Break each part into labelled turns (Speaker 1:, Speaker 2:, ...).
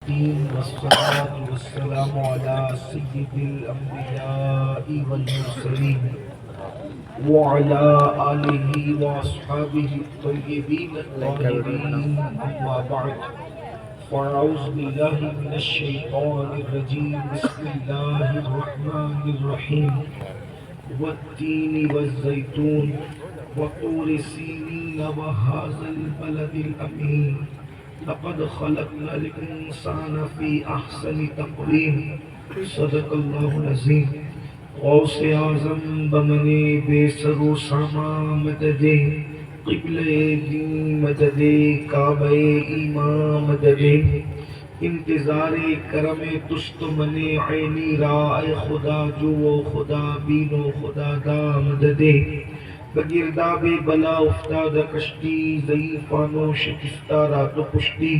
Speaker 1: والصلاة والسلام على سيد الأنبياء والمرسلين وعلى آله وأصحابه الطيبين الطاهرين أما بعد فأعوذ بالله من الشيطان الرجيم بسم الله الرحمن الرحيم والتين والزيتون وطور سينين وهذا البلد الأمين لقد خلقنا الإنسان في أحسن تقويم صدق الله العظيم غوث اعظم بمن بے سر و ساما مدد قبل دین مدد کعبہ ایمان مدد انتظار کرم تست من عینی رائے خدا جو خدا بین و خدا دا مدد بگرداب بلا افتاد کشتی ضعیفانو شکستہ رات و پشتی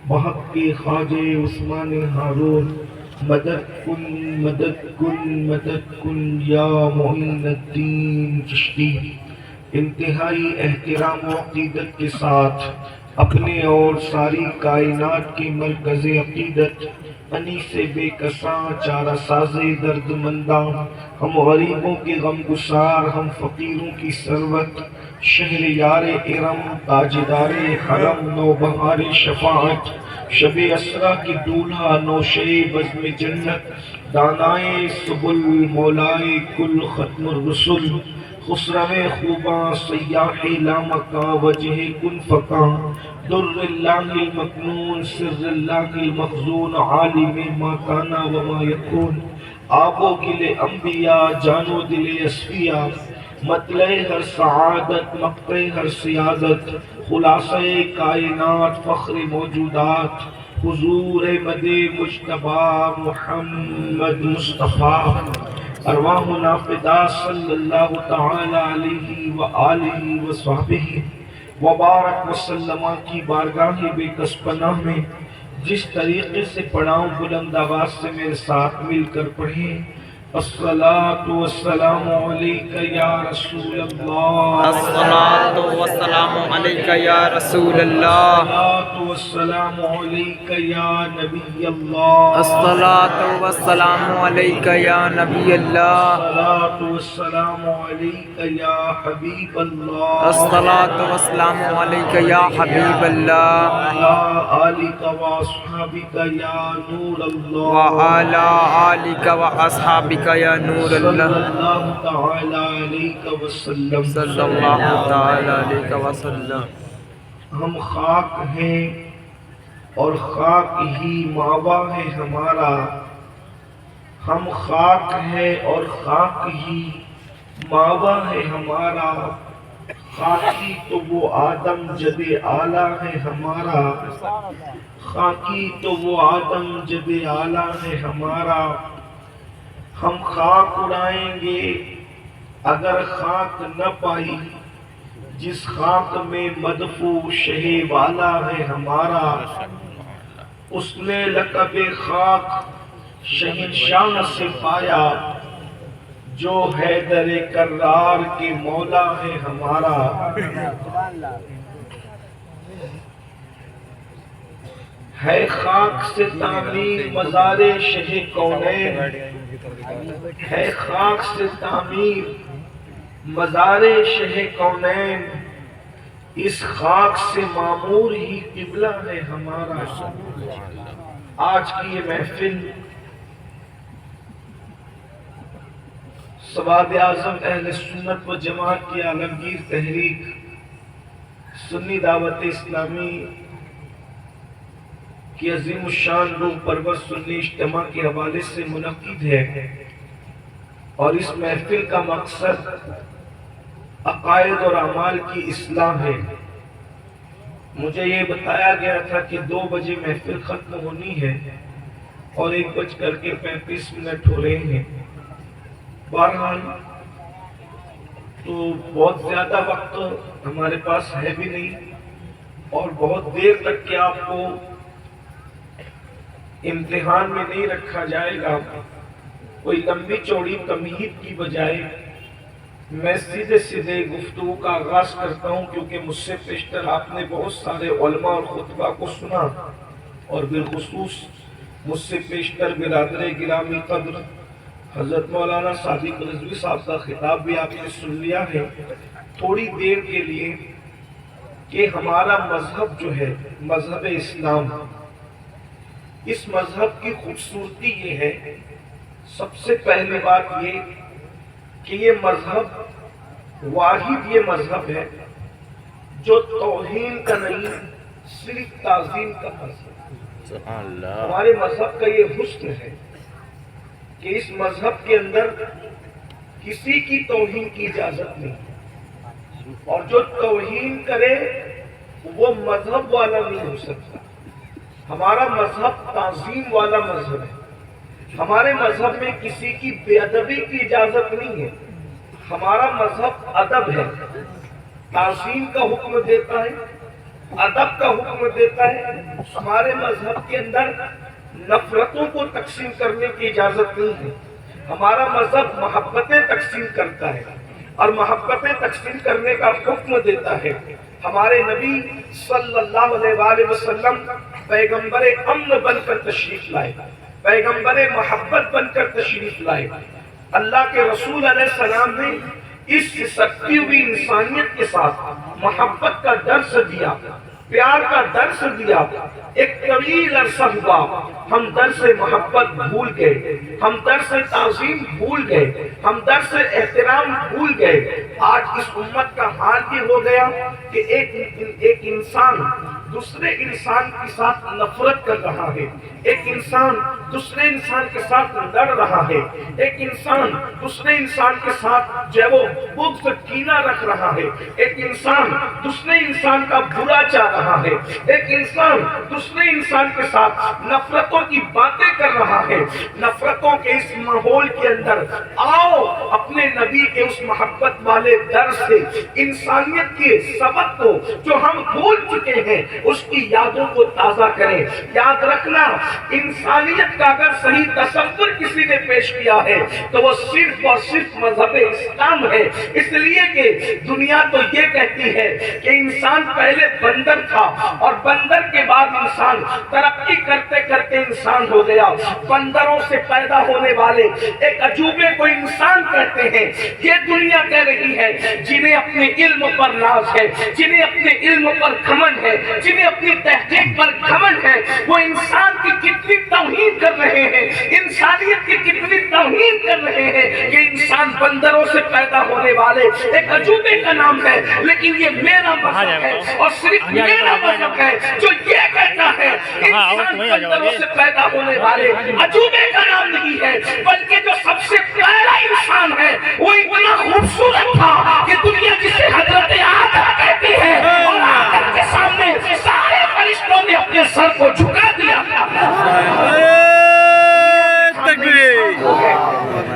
Speaker 1: بحق کے خواجہ عثمان ہارون مدد کن مدد کن مدد کن یا معین الدین چشتی۔ انتہائی احترام و عقیدت کے ساتھ اپنے اور ساری کائنات کے مرکز عقیدت انیس بے کساں چارہ ساز درد منداں ہم غریبوں کے غم گسار ہم فقیروں کی ثروت شہر یار ارم تاجدار حرم نوبہار شفاعت شب اسرا کی دولہا نوشے بزم جنت دانائے سبل مولائے کل ختم الرسل خسرو خوباں سیاح لامکاں وجہ کن فکاں در اللہ المکنون سر اللہ المخزون عالم ما کانا وما یکون آب و گل انبیاء جان و دل اصفیاء مطلع ہر سعادت مقطع ہر سیادت خلاصہ کائنات فخر موجودات حضور مد مجتبی محمد مصطفیٰ ارواحنا فدا صلی اللہ تعالی علیہ وآلہ وصحبہ وبارک وسلم کی بارگاہ بے کس پناہ میں جس طریقے سے پڑھاؤں بلند آواز سے میرے ساتھ مل کر پڑھیں الصلاة والسلام علیک یا رسول اللہ
Speaker 2: الصلاة والسلام علیک یا رسول اللہ
Speaker 1: الصلاة والسلام علیک یا نبی اللہ
Speaker 2: الصلاة والسلام علیک یا نبی اللہ
Speaker 1: الصلاة والسلام علیک یا حبیب اللہ
Speaker 2: الصلاة والسلام علیک یا حبیب اللہ
Speaker 1: وعلى آلک واصحابک یا نور اللہ
Speaker 2: وعلى آلک واصحابک یا نور
Speaker 1: صلی
Speaker 2: اللہ
Speaker 1: اللہ تعالی علیہ وسلم
Speaker 2: صلی اللہ تعالی علیہ وسلم۔
Speaker 1: ہم خاک ہیں اور خاک ہی ماوا ہے ہمارا، ہم خاک ہے اور خاک ہی ماوا ہے ہمارا، خاکی تو وہ آدم جد اعلیٰ ہے ہمارا، خاکی تو وہ آدم جد اعلیٰ ہے ہمارا، ہم خاک اڑائیں گے اگر خاک نہ پائی، جس خاک میں مدفوع شہ والا ہے ہمارا، اس نے لقب خاک شہنشاہ سے پایا، جو حیدر کرار کے مولا ہے ہمارا۔ ہے خاک سے تعمیر مزار شہ کونین، ہے خاک سے تعمیر مزار شہ کونین، اس خاک سے معمور ہی قبلہ ہے ہمارا۔ آج کی یہ محفل سواد اعظم اہل سنت و جماعت کی عالمگیر تحریک سنی دعوت اسلامی کی عظیم الشان روح پرور سنی اجتماع کے حوالے سے منعقد ہے، اور اس محفل کا مقصد عقائد اور اعمال کی اصلاح ہے۔ مجھے یہ بتایا گیا تھا کہ 2 بجے محفل ختم ہونی ہے اور 1:35 ہو رہے ہیں۔ بہرحال تو بہت زیادہ وقت ہمارے پاس ہے بھی نہیں، اور بہت دیر تک کہ آپ کو امتحان میں نہیں رکھا جائے گا۔ کوئی لمبی چوڑی تمہید کی بجائے میں سیدھے گفتگو کا آغاز کرتا ہوں، کیونکہ مجھ سے پیشتر آپ نے بہت سارے علماء اور خطبہ کو سنا، اور بالخصوص مجھ سے پیشتر برادر گرامی قدر حضرت مولانا صادق رضوی صاحب کا خطاب بھی آپ نے سن لیا ہے تھوڑی دیر کے لیے کہ ہمارا مذہب جو ہے مذہب اسلام، اس مذہب کی خوبصورتی یہ ہے، سب سے پہلی بات یہ کہ یہ مذہب واحد یہ مذہب ہے جو توہین کا نہیں صرف تعظیم کا مذہب ہے۔ ہمارے مذہب کا یہ حسن ہے کہ اس مذہب کے اندر کسی کی توہین کی اجازت نہیں، اور جو توہین کرے وہ مذہب والا نہیں ہو سکتا۔ ہمارا مذہب تعظیم والا مذہب ہے، ہمارے مذہب میں کسی کی بے ادبی کی اجازت نہیں ہے، ہمارا مذہب ادب ہے، تعظیم کا حکم دیتا ہے، ادب کا حکم دیتا ہے۔ ہمارے مذہب کے اندر نفرتوں کو تقسیم کرنے کی اجازت نہیں ہے، ہمارا مذہب محبتیں تقسیم کرتا ہے اور محبتیں تقسیم کرنے کا حکم دیتا ہے۔ ہمارے نبی صلی اللہ علیہ وآلہ وسلم پیغمبر امن بن کر تشریف لائے، پیغمبر محبت بن کر تشریف لائے۔ اللہ کے رسول علیہ السلام نے اس سکتی ہوئی انسانیت کے ساتھ محبت کا درس دیا، پیار کا درس دیا۔ ایک طویل عرصہ ہوا ہم درس محبت بھول گئے، ہم درس تعظیم بھول گئے، ہم درس احترام بھول گئے۔ آج اس امت کا حال یہ ہو گیا کہ ایک انسان دوسرے انسان کے ساتھ نفرت کر رہا ہے، ایک انسان دوسرے انسان کے ساتھ لڑ رہا ہے، ایک انسان دوسرے انسان کے ساتھ جو ہے وہ بغض کینہ رکھ رہا ہے، ایک انسان دوسرے انسان کا برا چاہ رہا ہے، ایک انسان دوسرے انسان کے ساتھ نفرتوں کی باتیں کر رہا ہے۔ نفرتوں کے اس ماحول کے اندر آؤ اپنے نبی کے اس محبت والے درس سے انسانیت کے سبق کو جو ہم بھول چکے ہیں اس کی یادوں کو تازہ کریں۔ یاد رکھنا، انسانیت کا اگر صحیح تصور کسی نے پیش کیا ہے تو وہ صرف اور صرف مذہب اسلام ہے، اس لیے کہ دنیا تو یہ کہتی ہے کہ انسان پہلے بندر تھا اور بندر کے بعد انسان ترقی کرتے کرتے انسان ہو گیا۔ بندروں سے پیدا ہونے والے ایک عجوبے کو انسان کہتے ہیں۔ یہ دنیا کہہ رہی ہے جنہیں اپنے علم پر ناز ہے، جنہیں اپنے علم پر گھمنڈ ہے، جنہیں اپنی تحقیق پر گھمنڈ ہے، وہ انسان کی کتنی توہین کر رہے ہیں، انسانیت کی کتنی توہین کر رہے ہیں کہ انسان بندروں سے پیدا ہونے والے ایک عجوبے کا نام ہے۔ لیکن یہ میرا مذہب ہے اور صرف میرا مذہب ہے جو یہ کہتا ہے انسان بندروں سے پیدا ہونے والے عجوبے کا نام نہیں ہے، بلکہ جو سب سے پہلا انسان ہے وہ اتنا خوبصورت تھا کہ دنیا جسے حضرت آدم کہتی ہے، اور آدم کے سامنے سارے فرشتوں نے اپنے سر کو جھکا دیا۔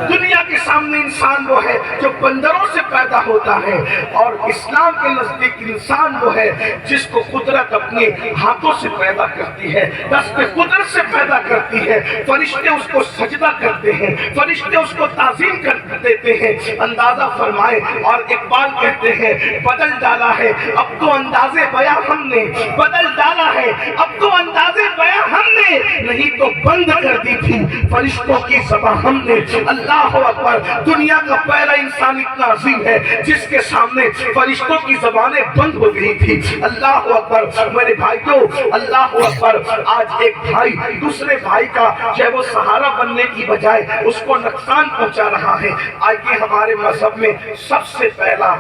Speaker 1: دنیا کے سامنے انسان وہ ہے جو بندروں سے پیدا ہوتا ہے، اور اسلام کے نزدیک انسان وہ ہے جس کو قدرت اپنے ہاتھوں سے پیدا کرتی ہے، دست قدرت سے پیدا کرتی ہے۔ فرشتے اس کو سجدہ کرتے ہیں، فرشتے اس کو تعظیم کر دیتے ہیں۔ اندازہ فرمائے، اور اقبال کہتے ہیں بدل ڈالا ہے اب تو اندازے بیاں ہم نے، بدل ڈالا ہے اب تو اندازے بیاں ہم نے، نہیں تو بند کر دی تھی فرشتوں کی زبان ہم نے۔ اللہ اکبر، دنیا کا پہلا انسان اتنا عظیم ہے جس کے سامنے فرشتوں کی زبانیں بند ہو گئی تھی۔ اللہ اکبر میرے بھائیوں، اللہ اکبر۔ آج ایک بھائی دوسرے بھائی کا جو ہے وہ سہارا بننے کی بجائے اس کو نقصان پہنچا رہا ہے۔ آئیے ہمارے مذہب میں سب سے پہلا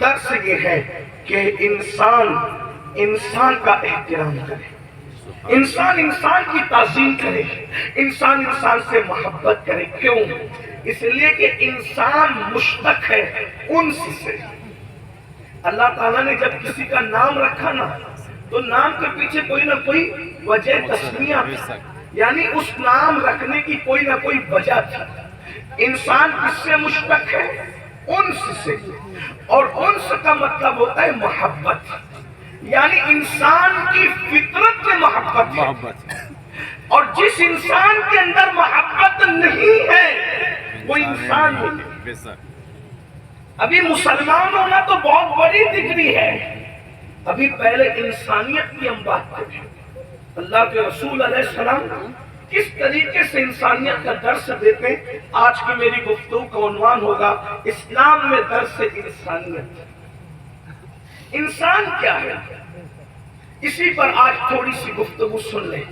Speaker 1: درس یہ ہے کہ انسان کا احترام کرے، انسان کی تعظیم کرے، انسان سے محبت کرے۔ کیوں؟ اس لیے کہ انسان مشتق ہے انس سے۔ اللہ تعالیٰ نے جب کسی کا نام رکھا نا تو نام کے پیچھے کوئی نہ کوئی وجہ تسمیہ تھا، یعنی اس نام رکھنے کی کوئی نہ کوئی وجہ تھی۔ انسان کس سے مشتق ہے؟ انس سے، اور انس کا مطلب ہوتا ہے محبت، یعنی انسان کی فطرت میں محبت ہے، اور جس انسان کے اندر محبت نہیں ہے وہ انسان نہیں۔ ابھی مسلمان ہونا تو بہت بڑی ڈگری ہے، ابھی پہلے انسانیت کی ہم بات کریں۔ اللہ کے رسول علیہ السلام کس طریقے سے انسانیت کا درس دیتے ہیں. آج کی میری گفتگو کا عنوان ہوگا اسلام میں درس انسانیت. انسان کیا ہے اسی پر آج تھوڑی سی گفتگو سن لیں.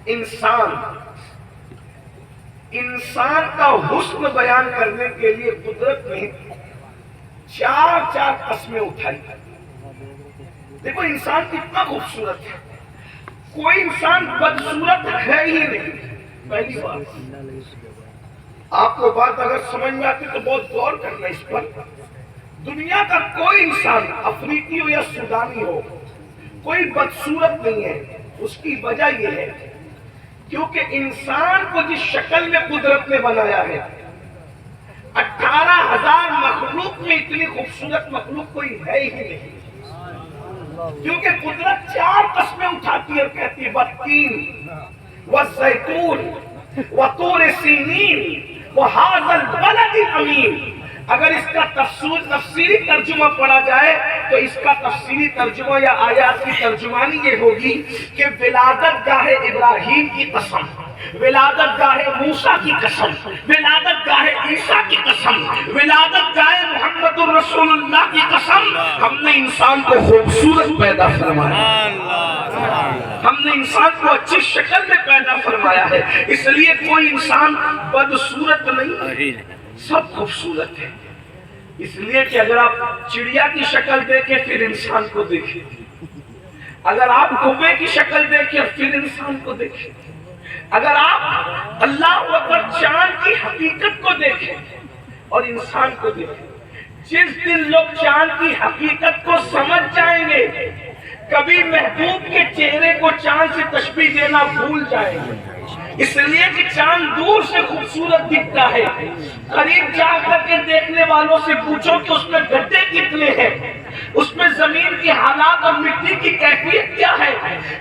Speaker 1: انسان کا حسن بیان کرنے کے لیے قدرت نے چار قسمیں اٹھائی. دیکھو انسان کتنا خوبصورت ہے. کوئی انسان بدصورت ہے ہی نہیں. پہلی بات آپ کو بات اگر سمجھ میں آتی تو بہت غور کرنا اس پر. دنیا کا کوئی انسان افریقی ہو یا سودانی ہو کوئی بدصورت نہیں ہے. اس کی وجہ یہ ہے کیونکہ انسان کو جس شکل میں قدرت نے بنایا ہے 18,000 مخلوق میں اتنی خوبصورت مخلوق کوئی ہے ہی نہیں. کیونکہ قدرت چار قسمیں اٹھاتی ہے اور کہتی ہے والتین والزیتون وطور سینین وہذا البلد الامین. اگر اس کا تفسیری ترجمہ پڑھا جائے تو اس کا تفسیری ترجمہ یا آیات کی ترجمانی یہ ہوگی کہ ولادت گاہ ابراہیم کی قسم، ولادت گاہ موسیٰ کی قسم، ولادت گاہ عیسیٰ کی قسم، ولادت گاہ محمد الرسول اللہ کی قسم، ہم نے انسان کو خوبصورت پیدا فرمایا. ہم نے انسان کو اچھی شکل میں پیدا فرمایا ہے. اس لیے کوئی انسان بدصورت نہیں، سب خوبصورت ہے. اس لیے کہ اگر آپ چڑیا کی شکل دیکھیں پھر انسان کو دیکھیں، اگر آپ کوے کی شکل دیکھیں پھر انسان کو دیکھیں، اگر آپ اللہ اکبر چاند کی حقیقت کو دیکھیں اور انسان کو دیکھیں. جس دن لوگ چاند کی حقیقت کو سمجھ جائیں گے کبھی محبوب کے چہرے کو چاند سے تشبیہ دینا بھول جائیں گے. اس لیے کہ چاند دور سے خوبصورت دکھتا ہے. قریب جا کر کے دیکھنے والوں سے پوچھو کہ اس میں گڈھے کتنے ہیں، اس میں زمین کی حالات اور مٹی کی کیفیت کیا ہے.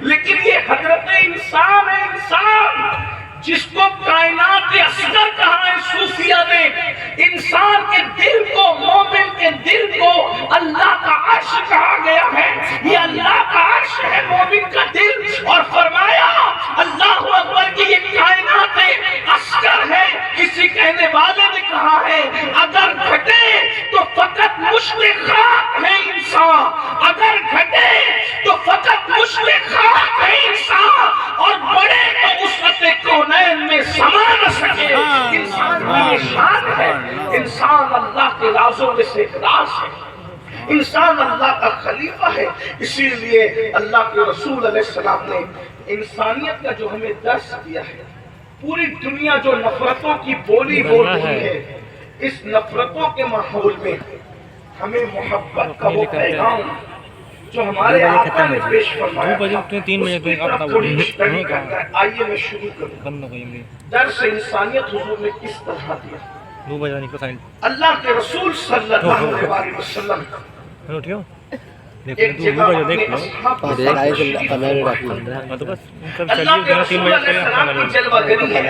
Speaker 1: لیکن یہ حضرت انسان ہے، انسان جس کو کائنات اصغر کہا ہے صوفیہ نے. انسان کے دل کو، مومن کے دل کو اللہ کا عرش کہا گیا ہے. یہ اللہ کا عرش ہے مومن کا دل. اور فرمایا اللہ اکبر کی یہ کائنات اصغر ہے. کسی کہنے والے نے کہا ہے اگر گھٹے تو فقط مشت خاک ہے انسان، اگر گھٹے تو فقط مشت خاک ہے انسان، اور بڑے تو وسعت کونین میں سما نہ سکے. انسان کی یہ شان ہے. انسان اللہ کے رازوں میں سے ایک راز ہے. انسان اللہ کا خلیفہ ہے. اسی لیے اللہ کے رسول علیہ السلام نے انسانیت کا جو ہمیں درس دیا ہے، پوری دنیا جو نفرتوں کی بولی بول رہی ہے، اس نفرتوں کے ماحول میں ہمیں محبت کا وہ پیغام جو ہمارے آقا نے پیش فرمایا تھا، اس کی طرف تھوڑی اسٹڈی کرنا ہے. آئیے میں شروع کروں. درس انسانیت حضور نے کس طرح دیا. اللہ کے رسول صلی اللہ علیہ وسلم ایک جگہ اپنے اصحاب کے ساتھ تشریف فرما ہے. اللہ کے رسول علیہ السلام کی جلوہ گری ہے.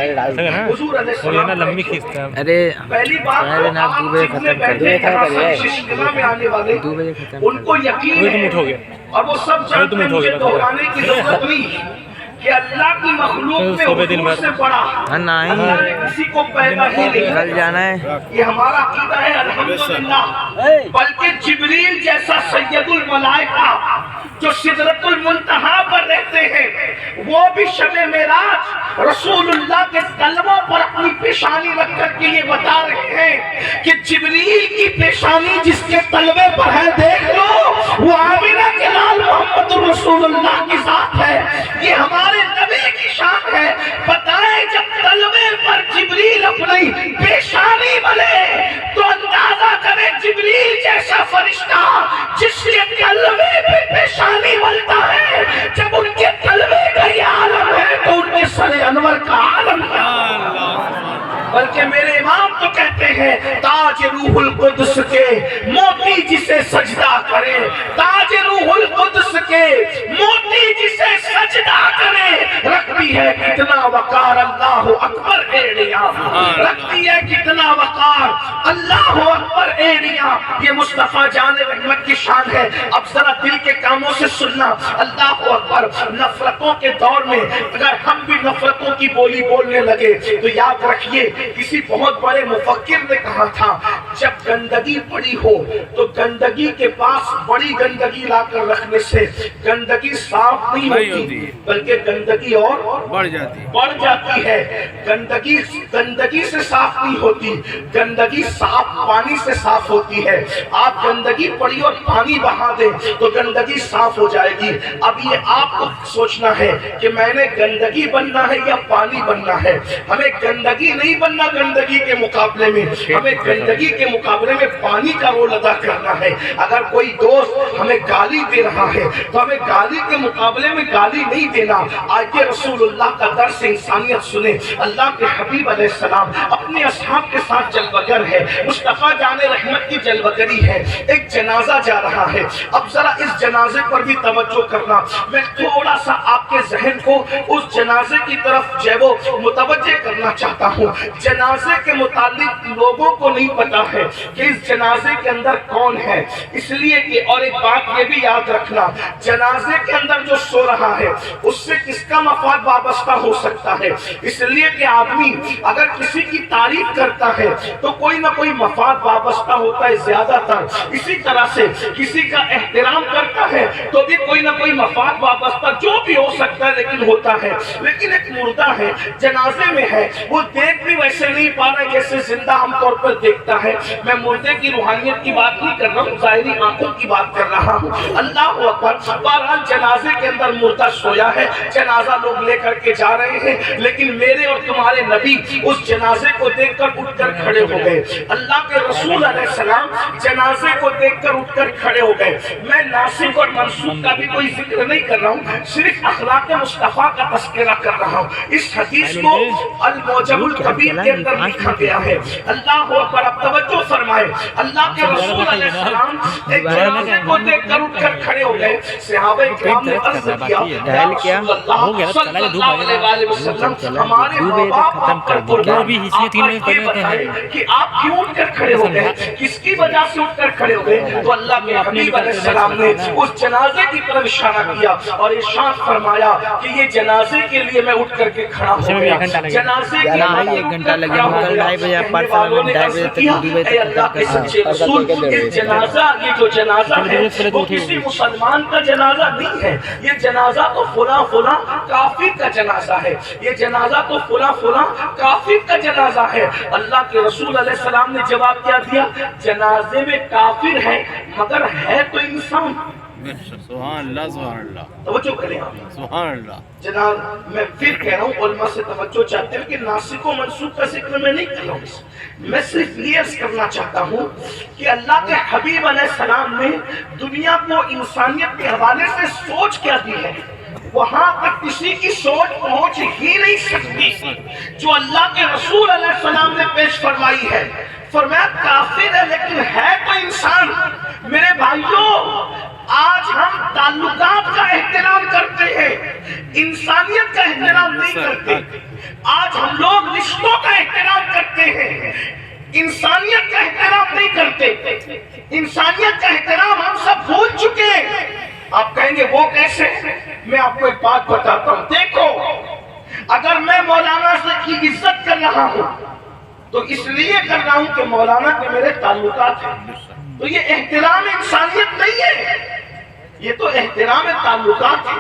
Speaker 1: حضور علیہ السلام پہلی بات تو آپ جتنے بیٹھے یہاں سب اجتماع میں آنے والے ان کو یقین ہے اور وہ سب جانتے ہیں مجھے دہرانے کی ضرورت نہیں کہ اللہ کی مخلوق میں حضور سے بڑا اللہ نے کسی کو پیدا ہی نہیں. یہ ہمارا عقیدہ ہے الحمدللہ. بلکہ جبریل جیسا سید الملائکہ جو سدرۃ المنتہا پر رہتے ہیں وہ بھی شب معراج رسول اللہ کے قلبوں پر اپنی پیشانی رکھ کر کے یہ بتا رہے ہیں کہ جبریل کی پیشانی جس کے قلبے پر ہے دیکھ لو وہ آمنہ کے لال محمد رسول اللہ کی ذات ہے. یہ ہمارے نبی کی شان ہے. بتائیں جب قلبے پر جبریل اپنی پیشانی ملے تو اندازہ کرے جبریل جیسا فرشتہ جس کے قلبے پہ پیشانی ملتا ہے جب ان کے قلبے کا یہ عالم ہے تو ان کے سر انور کا عالم ہے. بلکہ میرے امام تو کہتے ہیں تاج روح القدس کے موتی جسے سجدہ کرے، تاج روح القدس کے موتی جسے سجدہ کرے رکھتی ہے کتنا وقار اللہ اکبر ایڑیاں رکھتی ہے کتنا وقار اللہ اکبر ایڑیاں یہ مصطفیٰ جان رحمت کی شان ہے اب ذرا دل کے کاموں سے سننا اللہ اکبر نفرتوں کے دور میں اگر ہم بھی نفرتوں کی بولی بولنے لگے تو یاد رکھیے کسی بہت بڑے مفکر نے کہا تھا جب گندگی پڑی ہو تو گندگی کے پاس بڑی گندگی لا کر رکھنے سے گندگی صاف نہیں ہوتی بلکہ گندگی اور بڑھ جاتی ہے گندگی سے صاف نہیں ہوتی گندگی صاف پانی سے صاف ہوتی ہے آپ گندگی پڑی اور پانی بہا دیں تو گندگی صاف ہو جائے گی اب یہ آپ کو سوچنا ہے کہ میں نے گندگی بننا ہے یا پانی بننا ہے ہمیں گندگی نہیں بننا گندگی کے مقابلے میں ہمیں گندگی کے مقابلے میں پانی کا رول ادا کرنا ہے اگر کوئی دوست ہمیں گالی دے رہا ہے تو ہمیں گالی کے مقابلے میں گالی نہیں دینا آج رسول اللہ کا درس انسانیت سنیں اللہ کے حبیب علیہ السلام اپنے اصحاب کے ساتھ جلوگر ہے مصطفیٰ جان رحمت کی جلوگری ہے ایک جنازہ جا رہا ہے اب ذرا اس جنازے پر بھی توجہ کرنا میں تھوڑا سا آپ کے ذہن کو اس جنازے کی طرف جو وہ متوجہ کرنا چاہتا ہوں جنازے کے متعلق لوگوں کو نہیں پتا ہے کہ اس جنازے کے اندر کون ہے اس لیے کہ اور ایک بات یہ بھی یاد رکھنا جنازے کے اندر جو سو رہا ہے اس سے کس کا مفاد وابستہ ہو سکتا ہے اس لیے کہ آدمی اگر کسی کی تعریف کرتا ہے تو کوئی نہ کوئی مفاد وابستہ ہوتا ہے زیادہ تر اسی طرح سے کسی کا احترام کرتا ہے تو بھی کوئی نہ کوئی مفاد وابستہ جو بھی ہو سکتا ہے لیکن ہوتا ہے لیکن ایک مردہ ہے جنازے میں ہے وہ دیکھ بھی ویسے نہیں پا رہا جیسے زندہ عام طور پر دیکھتا ہے میں مردے کی روحانیت کی بات نہیں کر رہا ہوں ظاہری آنکھوں کی بات کر رہا ہوں اللہ اکبر بہرحال جنازے کے اندر مردہ سویا ہے جنازہ لوگ لے کر کے جا رہے ہیں لیکن میرے اور تمہارے نبی اس جنازے کو دیکھ کر اٹھ کر کھڑے ہو گئے اللہ کے رسول علیہ السلام جنازے کو دیکھ کر اٹھ کر کھڑے ہو گئے میں ناسخ اور منسوخ کا بھی کوئی ذکر نہیں کر رہا ہوں صرف اخلاق مصطفیٰ کا تذکرہ کر رہا ہوں اس حدیث کو المعجم الکبیر کے اندر لکھا گیا ہے اللہ اکبر اب توجہ فرمائے اللہ کے رسول علیہ السلام ایک جنازے کو دیکھ کر اٹھ کر کھڑے ہو گئے صحابہ کرام نے عرض کیا یا رسول اللہ صلی اللہ علیہ وسلم ہمارے ماں باپ پر قربان کہ آپ کیوں اٹھ کر کھڑے ہو گئے کس کی وجہ سے اٹھ کر کھڑے ہو گئے تو اللہ کے حبیب علیہ السلام نے اس جنازے کی طرف اشارہ کیا اور ارشاد فرمایا کہ یہ جنازے کے لیے میں اٹھ کر کے کھڑا ہو گیا جنازے کے لیے ایک گھنٹہ لگ گیا اے اللہ کے سچے رسول یہ جنازہ یہ جو جنازہ ہے وہ کسی مسلمان کا جنازہ نہیں ہے یہ جنازہ تو فلاں فلاں کافر کا جنازہ ہے یہ جنازہ تو فلاں فلاں کافر کا جنازہ ہے اللہ کے رسول علیہ السلام نے جواب کیا دیا جنازے میں کافر ہے مگر ہے تو انسان
Speaker 3: سبحان اللہ سبحان اللہ
Speaker 1: توجہ کریں آپ
Speaker 3: سبحان اللہ
Speaker 1: جناب میں پھر کہہ رہا ہوں علماء سے توجہ چاہتے ہیں کہ ناسخ و منسوخ کا ذکر میں نہیں کر رہا ہوں میں صرف یہ عرض کرنا چاہتا ہوں کہ اللہ کے حبیب علیہ السلام نے دنیا کو انسانیت کے حوالے سے سوچ کیا دی ہے وہاں تک کسی کی سوچ پہنچ ہی نہیں سکتی جو اللہ کے رسول علیہ السلام نے پیش فرمائی ہے فرمایا کافر ہے لیکن ہے تو انسان میرے بھائیوں آج ہم تعلقات کا احترام کرتے ہیں انسانیت کا احترام نہیں کرتے آج ہم لوگ رشتوں کا احترام کرتے ہیں انسانیت کا احترام نہیں کرتے انسانیت کا احترام ہم سب بھول چکے ہیں آپ کہیں گے وہ کیسے میں آپ کو ایک بات بتاتا ہوں دیکھو اگر میں مولانا سے کی عزت کر رہا ہوں تو اس لیے کر رہا ہوں کہ مولانا کے میرے تعلقات ہیں تو یہ احترام انسانیت نہیں ہے یہ تو احترام تعلقات ہے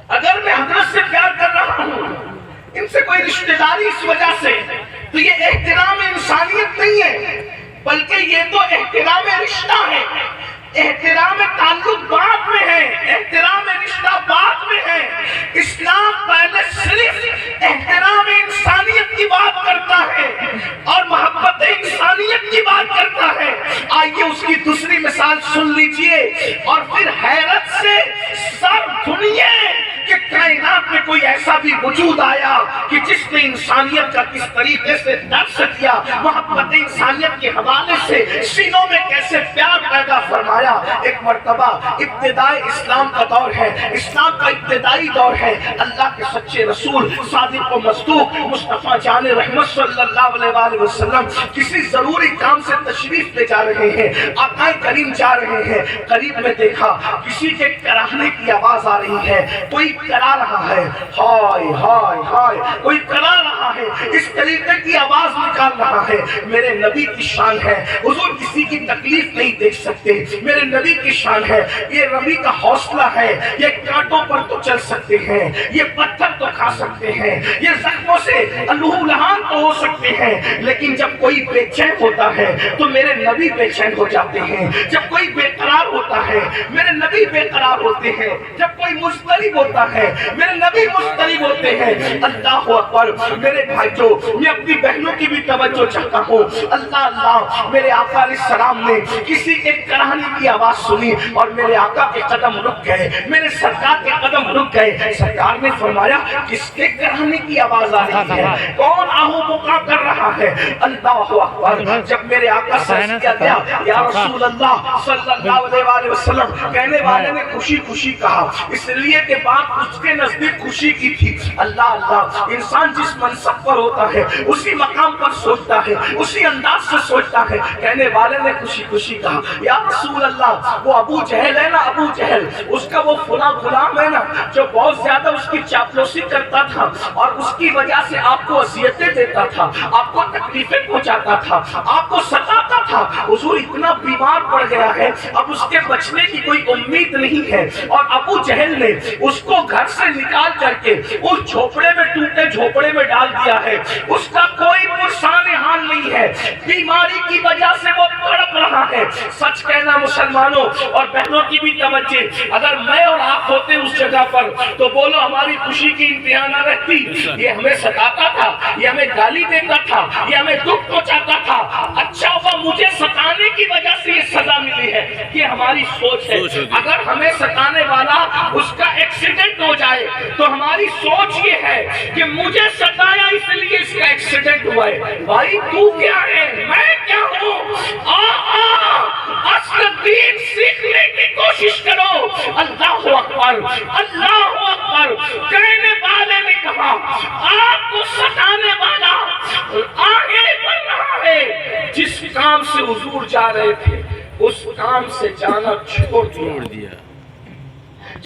Speaker 1: اگر میں حضرت سے پیار کر رہا ہوں ان سے کوئی رشتہ داری اس وجہ سے تو یہ احترام انسانیت نہیں ہے بلکہ یہ تو احترام رشتہ ہے احترام تعلق بعد میں ہے احترام رشتہ بعد میں ہے اسلام پہلے صرف احترام انسانیت کی بات کرتا ہے اور محبت انسانیت کی بات کرتا ہے آئیے اس کی دوسری مثال سن لیجئے اور پھر حیرت سے سر دھنیے کہ کائنات میں کوئی ایسا بھی وجود آیا کہ جس نے انسانیت کا کس طریقے سے درس کیا، محبت انسانیت کے حوالے سے سینوں میں کیسے پیار پیدا فرمایا۔ ایک مرتبہ ابتدائی اسلام کا دور ہے، اسلام کا ابتدائی دور ہے، اللہ کے سچے رسول صادق و مصدوق مصطفیٰ جان رحمت صلی اللہ علیہ وآلہ وسلم کسی ضروری کام سے تشریف لے جا رہے ہیں، آقا کریم جا رہے ہیں، قریب میں دیکھا کسی کے کراہنے کی آواز آ رہی ہے، کوئی کرا رہا ہے، ہائے ہائے ہائے، کوئی کرا رہا ہے، اس طریقے کی آواز نکال رہا ہے۔ میرے نبی کی شان ہے، حضور کسی کی تکلیف نہیں دیکھ سکتے، میرے نبی کی شان ہے، یہ نبی کا حوصلہ ہے، یہ کانٹوں پر تو چل سکتے ہیں، یہ پتھر تو کھا سکتے ہیں، یہ زخموں سے لہو لہان تو ہو سکتے ہیں، لیکن جب کوئی بے چین ہوتا ہے تو میرے نبی بے چین ہو جاتے ہیں، جب کوئی بے قرار ہوتا ہے میرے نبی بے قرار ہوتے ہیں، جب کوئی مضطرب ہوتا ہے میرے نبی مضطرب ہوتے ہیں۔ اللہ اکبر۔ میرے بھائیوں، میں اپنی بہنوں کی بھی توجہ چاہتا ہوں، اللہ اللہ، میرے آقا علیہ السلام نے کسی کے کراہنے کی آواز سنی اور میرے آقا کے قدم رک گئے، میرے سرکار کے قدم رک گئے۔ سرکار نے فرمایا کس کے کراہنے کی آواز آ رہی ہے، کون آہو بکا کر رہا ہے؟ اللہ اکبر۔ جب میرے آقا سے کیا گیا یا رسول اللہ صلی اللہ علیہ وآلہ وسلم، کہنے والے نے خوشی خوشی کہا، اس لیے کہ بات اس کے نزدیک خوشی کی تھی۔ اللہ اللہ، انسان جس منصب پر ہوتا ہے اسی مقام پر سوچتا ہے، اسی انداز سے سوچتا ہے۔ کہنے والے نے خوشی خوشی کہا یا رسول اللہ، وہ ابو جہل ہے نا، ابو جہل، اس کا وہ فلاں غلام ہے نا جو بہت زیادہ اس کی چاپلوسی کرتا تھا اور اس کی وجہ سے آپ کو اذیتیں دیتا تھا، آپ کو تکلیفیں پہنچاتا تھا، آپ کو ستاتا تھا۔ حضور اتنا بیمار پڑ گیا ہے، اب اس کے بچنے کی کوئی امید نہیں ہے، اور ابو جہل نے اس کو گھر سے نکال کر کے اس جھوپڑے میں، ٹوٹے جھوپڑے میں ڈال دیا ہے۔ اس کا کوئی پرسان حال نہیں ہے، بیماری کی وجہ سے وہ تڑپ رہا ہے۔ سچ کہنا مسلمانوں اور بہنوں کی بھی توجہ، اگر میں اور آپ ہوتے اس جگہ پر تو بولو ہماری خوشی کی انتہا نہ رہتی۔ یہ ہمیں ستاتا تھا، یہ ہمیں گالی دیتا تھا، یہ ہمیں دکھ پہنچاتا تھا، اچھا ہوا مجھے ستانے کی وجہ سے یہ سزا ملی ہے۔ یہ ہماری سوچ ہے، اگر ہمیں ستانے والا اس کا ایکسیڈنٹ ہو جائے تو ہماری سوچ یہ ہے کہ مجھے ستایا اس لیے اس کا ایکسیڈنٹ ہوا ہے۔ بھائی تو کیا ہے، میں کیا ہوں؟ اصل دین سیکھنے کی کوشش کرو۔ اللہ اکبر، اللہ اکبر۔ کہنے والے نے کہا آپ کو ستانے والا آگے بڑھ رہا ہے، جس کام سے حضور جا رہے تھے اس کام سے جانا چھوڑ دیا۔